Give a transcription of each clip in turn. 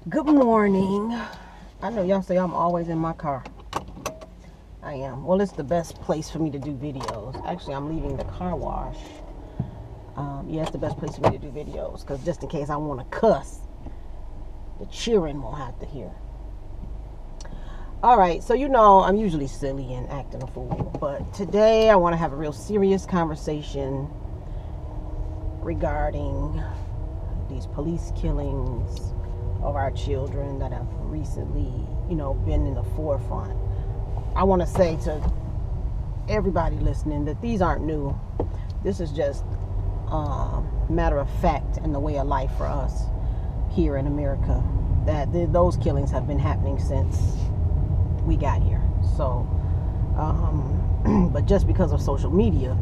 Good morning. I know y'all say I'm always in my car. I am. Well, it's the best place for me to do videos. Actually, I'm leaving the car wash. Yeah, it's the best place for me to do videos because just in case I want to cuss, the children won't have to hear. All right, so I'm usually silly and acting a fool, but today I want to have a real serious conversation regarding these police killings of our children that have recently, been in the forefront. I want to say to everybody listening that these aren't new. This is just matter of fact and the way of life for us here in America. That those killings have been happening since we got here. So, but just because of social media,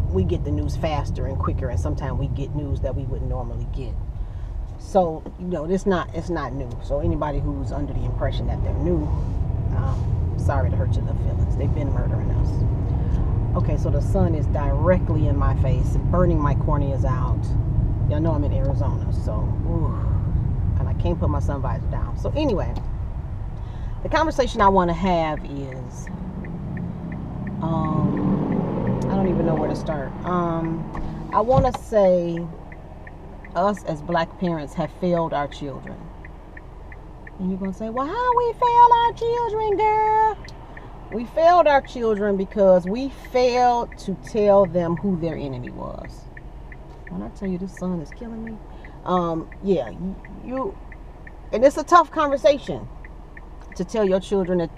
we get the news faster and quicker, and sometimes we get news that we wouldn't normally get. So, it's not new. So anybody who's under the impression that they're new, sorry to hurt your little feelings. They've been murdering us. Okay, so the sun is directly in my face, burning my corneas out. Y'all know I'm in Arizona, so, and I can't put my sun visor down. So anyway, the conversation I want to have is, I don't even know where to start. I want to say us as black parents have failed our children. And you're going to say, well, how we failed our children, girl? We failed our children because we failed to tell them who their enemy was. When I tell you this sun is killing me, and it's a tough conversation to tell your children that,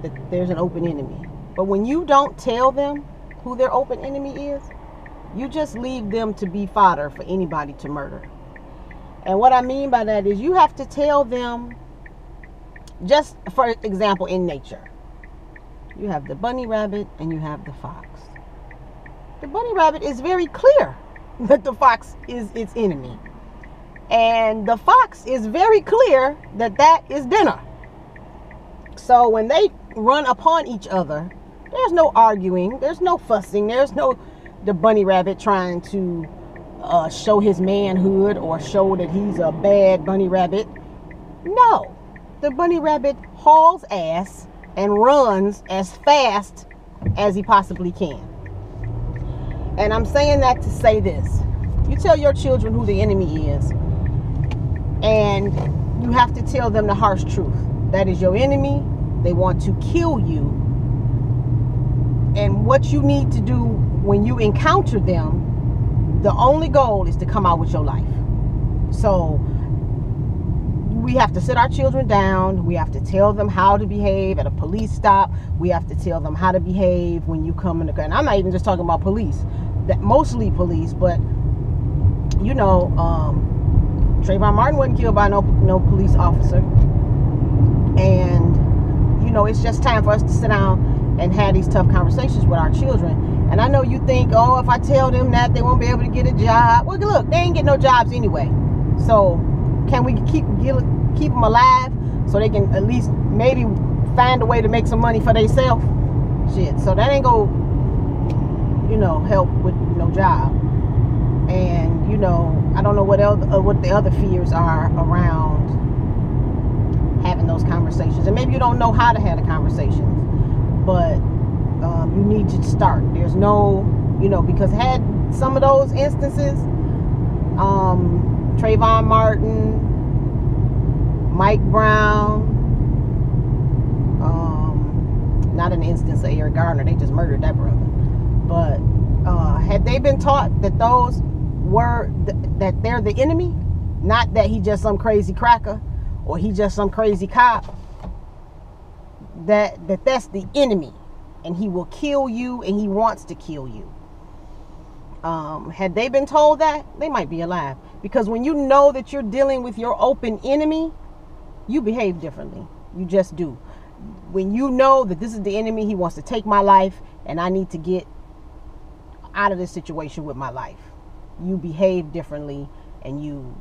that there's an open enemy. But when you don't tell them who their open enemy is, you just leave them to be fodder for anybody to murder. And what I mean by that is you have to tell them, just for example, in nature. You have the bunny rabbit and you have the fox. The bunny rabbit is very clear that the fox is its enemy. And the fox is very clear that that is dinner. So when they run upon each other, there's no arguing, there's no fussing, there's no the bunny rabbit trying to show his manhood or show that he's a bad bunny rabbit. No, the bunny rabbit hauls ass and runs as fast as he possibly can. And I'm saying that to say this. You tell your children who the enemy is, and you have to tell them the harsh truth. That is your enemy. They want to kill you. And what you need to do when you encounter them, the only goal is to come out with your life. So we have to sit our children down. We have to tell them how to behave at a police stop. We have to tell them how to behave when you come in the car. And I'm not even just talking about police, that mostly police, but Trayvon Martin wasn't killed by no police officer. And it's just time for us to sit down and have these tough conversations with our children. And I know you think, oh, if I tell them that, they won't be able to get a job. Well, look, they ain't get no jobs anyway. So can we keep them alive so they can at least maybe find a way to make some money for themselves? Shit. So that ain't go, help with no job. And I don't know what the other fears are around having those conversations. And maybe you don't know how to have the conversations, but you need to start. There's no, because had some of those instances, Trayvon Martin, Mike Brown, not an instance of Eric Garner, they just murdered that brother. But had they been taught that those were that they're the enemy, not that he just some crazy cracker or he just some crazy cop, that's the enemy and he will kill you and he wants to kill you. Had they been told that, they might be alive. Because when you know that you're dealing with your open enemy, you behave differently. You just do. When you know that this is the enemy, he wants to take my life and I need to get out of this situation with my life, you behave differently and you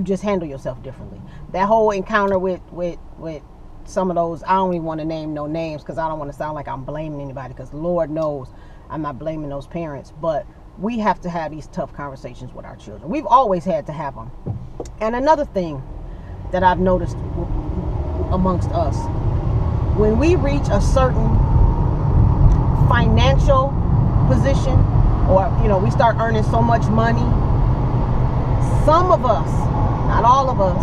just handle yourself differently. That whole encounter with some of those, I don't even want to name no names because I don't want to sound like I'm blaming anybody, because Lord knows I'm not blaming those parents. But we have to have these tough conversations with our children. We've always had to have them. And another thing that I've noticed amongst us, when we reach a certain financial position, or we start earning so much money, some of us, not all of us,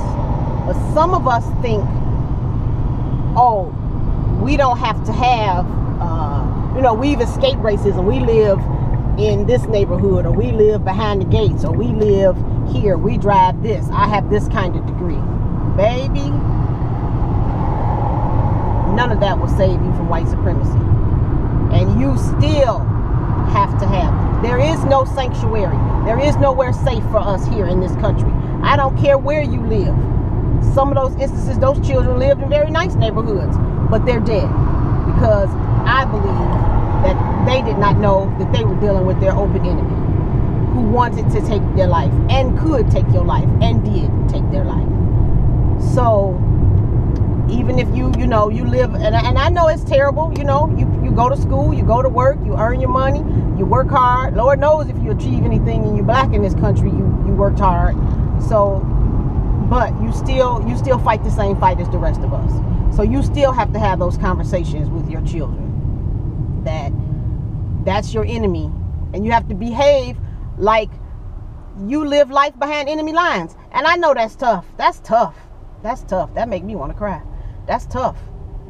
but some of us think, oh, we don't have to have, we've escaped racism. We live in this neighborhood, or we live behind the gates, or we live here, we drive this, I have this kind of degree. Baby, none of that will save you from white supremacy. And you still have to have. There is no sanctuary. There is nowhere safe for us here in this country. I don't care where you live. Some of those instances, those children lived in very nice neighborhoods, but they're dead because I believe that they did not know that they were dealing with their open enemy who wanted to take their life and could take your life and did take their life. So even if you live, and I know it's terrible, you go to school, you go to work, you earn your money, you work hard. Lord knows if you achieve anything and you're black in this country, you worked hard. So, but you still fight the same fight as the rest of us. So you still have to have those conversations with your children that's your enemy, and you have to behave like you live life behind enemy lines. And I know that's tough. That's tough. That make me want to cry. That's tough.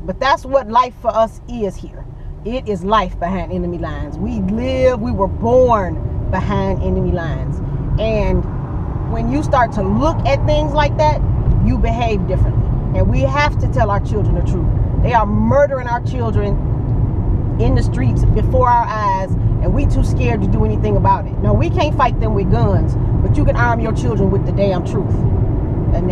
But that's what life for us is here. It is life behind enemy lines. We were born behind enemy lines. And when you start to look at things like that, you behave differently. And we have to tell our children the truth. They are murdering our children in the streets before our eyes, and we too scared to do anything about it. No, we can't fight them with guns, but you can arm your children with the damn truth. And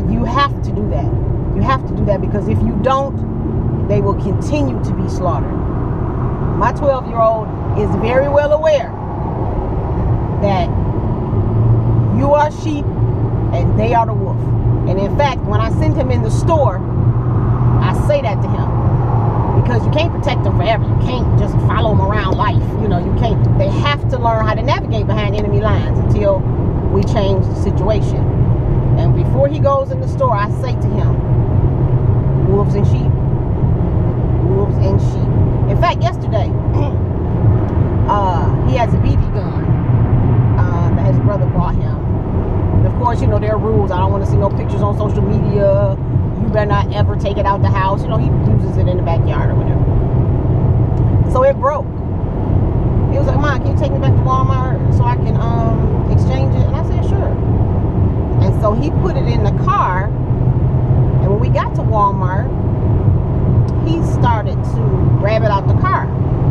you have to do that. You have to do that, because if you don't, they will continue to be slaughtered. My 12-year-old is very well aware that you are sheep and they are the wolf. And in fact, when I send him in the store, I say that to him. Because you can't protect them forever. You can't just follow them around life. You can't. They have to learn how to navigate behind enemy lines until we change the situation. And before he goes in the store, I say to him, wolves and sheep. Wolves and sheep. In fact, yesterday, he has a BB gun that his brother brought him. And of course, there are rules. I don't want to see no pictures on social media. You better not ever take it out the house. He uses it in the backyard or whatever. So it broke. He was like, Mom, can you take me back to Walmart so I can exchange it? And I said, sure. And so he put it in the car. And when we got to Walmart, he started to grab it out the car.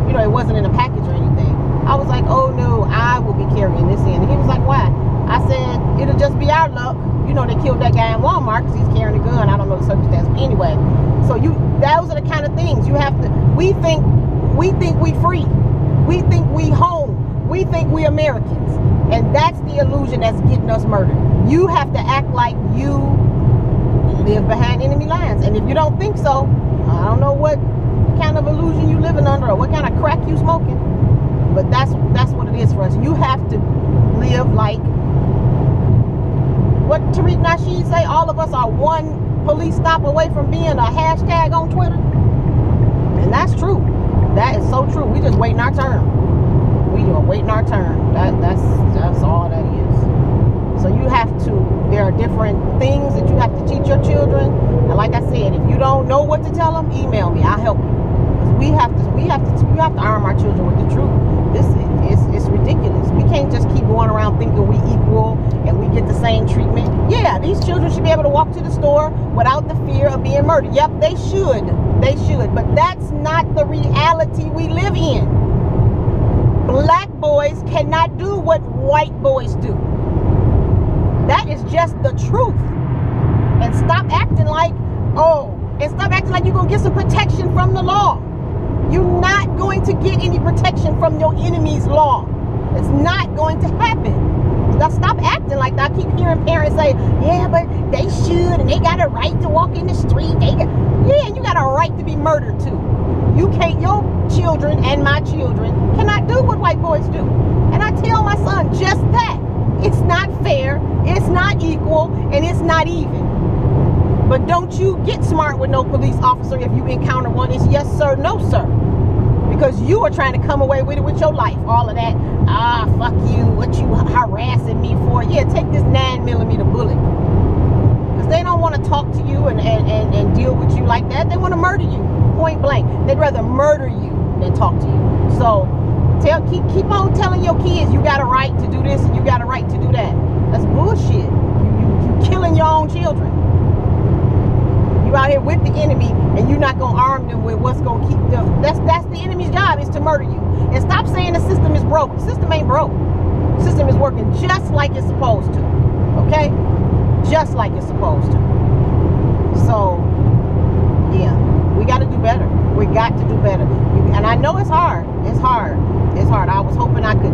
It wasn't in a package or anything. I was like, oh no, I will be carrying this in. And he was like, why? I said, it'll just be our luck. They killed that guy in Walmart because he's carrying a gun. I don't know the circumstance. But anyway, so those are the kind of things you have to, we think we free. We think we home. We think we Americans. And that's the illusion that's getting us murdered. You have to act like you live behind enemy lines. And if you don't think so, I don't know what kind of illusion you living under or what kind of crack you smoking. But that's what it is for us. You have to live like, what Tariq Nasheed say, all of us are one police stop away from being a hashtag on Twitter. And that's true. That is so true. We just waiting our turn. We are waiting our turn. That's all that is. So you have to, there are different things that you have to teach your children. And like I said, if you don't know what to tell them, email me. I'll help you. We have to arm our children with the truth. It's ridiculous. We can't just keep going around thinking we equal and we get the same treatment. Yeah, these children should be able to walk to the store without the fear of being murdered. Yep, they should. But that's not the reality we live in. Black boys cannot do what white boys do. That is just the truth. And stop acting like, you're going to get some protection from the law. You're not going to get any protection from your enemy's law. It's not going to happen. Now stop acting like that. I keep hearing parents say, yeah, but they should, and they got a right to walk in the street. Yeah, and you got a right to be murdered too. Your children and my children cannot do what white boys do. And I tell my son just that. It's not fair, it's not equal, and it's not even. But don't you get smart with no police officer if you encounter one. It's yes sir, no sir. Because you are trying to come away with it with your life. All of that, fuck you, what you harassing me for? Yeah, take this 9mm bullet. Because they don't want to talk to you and deal with you like that. They want to murder you, point blank. They'd rather murder you than talk to you. So keep on telling your kids you got a right to do this and you got a right to do that. That's bullshit. You killing your own children. You out here with the enemy and you're not gonna arm them with what's gonna keep them. That's the enemy's job, is to murder you. And stop saying the system is broke. The system ain't broke. The system is working just like it's supposed to. Okay? Just like it's supposed to. So yeah, we got to do better. We got to do better. And I know it's hard. It's hard. It's hard. I was hoping I could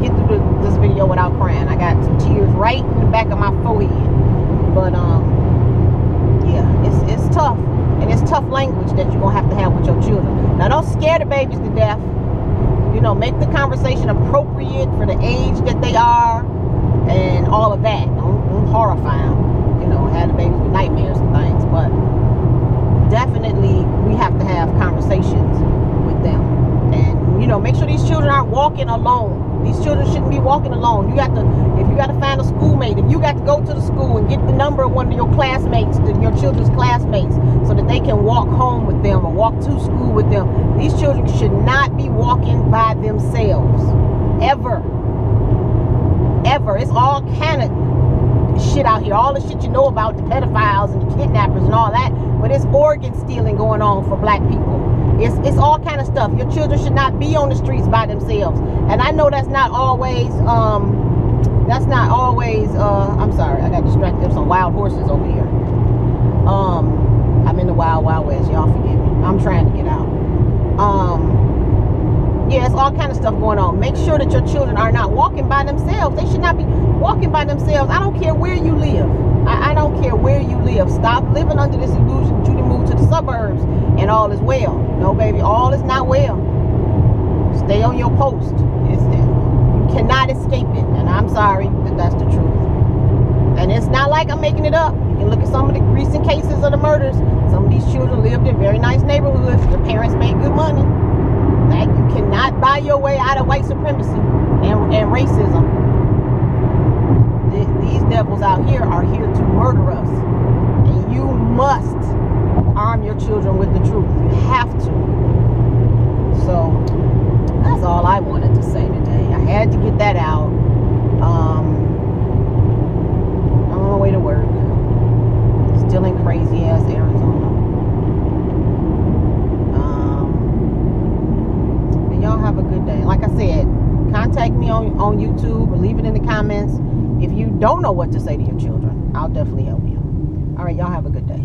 get through this video without crying. I got some tears right in the back of my forehead. But yeah, it's tough. And it's tough language that you're going to have with your children. Now, don't scare the babies to death. You know, make the conversation appropriate for the age that they are and all of that. Don't horrify them. You know, have the babies with nightmares and things. But definitely we have to have conversations with them. And, you know, make sure these children aren't walking alone. These children shouldn't be walking alone. If you got to find a schoolmate, if you got to go to the school and get the number of one of your classmates, your children's classmates, so that they can walk home with them or walk to school with them. These children should not be walking by themselves. Ever. Ever. It's all kind of shit out here. All the shit you know about the pedophiles and the kidnappers and all that. But it's organ stealing going on for black people. It's all kind of stuff. Your children should not be on the streets by themselves. And I know that's not always, I'm sorry, I got distracted. There's some wild horses over here. I'm in the wild west. Y'all forgive me. I'm trying to get out. Yeah, it's all kind of stuff going on. Make sure that your children are not walking by themselves. They should not be walking by themselves. I don't care where you live. I don't care where you live. Stop living under this illusion that you can move to the suburbs and all is well. No, baby, all is not well. Stay on your post. You cannot escape it. And I'm sorry, but that's the truth. And it's not like I'm making it up. You can look at some of the recent cases of the murders. Some of these children lived in very nice neighborhoods. Their parents made good money. Like, you cannot buy your way out of white supremacy and racism. These devils out here are here to murder us. And you must arm your children with the truth. You have to. So, that's all I wanted to say today. I had to get that out. I'm on my way to work. Still in crazy ass Arizona. And y'all have a good day. Like I said, contact me on YouTube or leave it in the comments. If you don't know what to say to your children, I'll definitely help you. All right, y'all have a good day.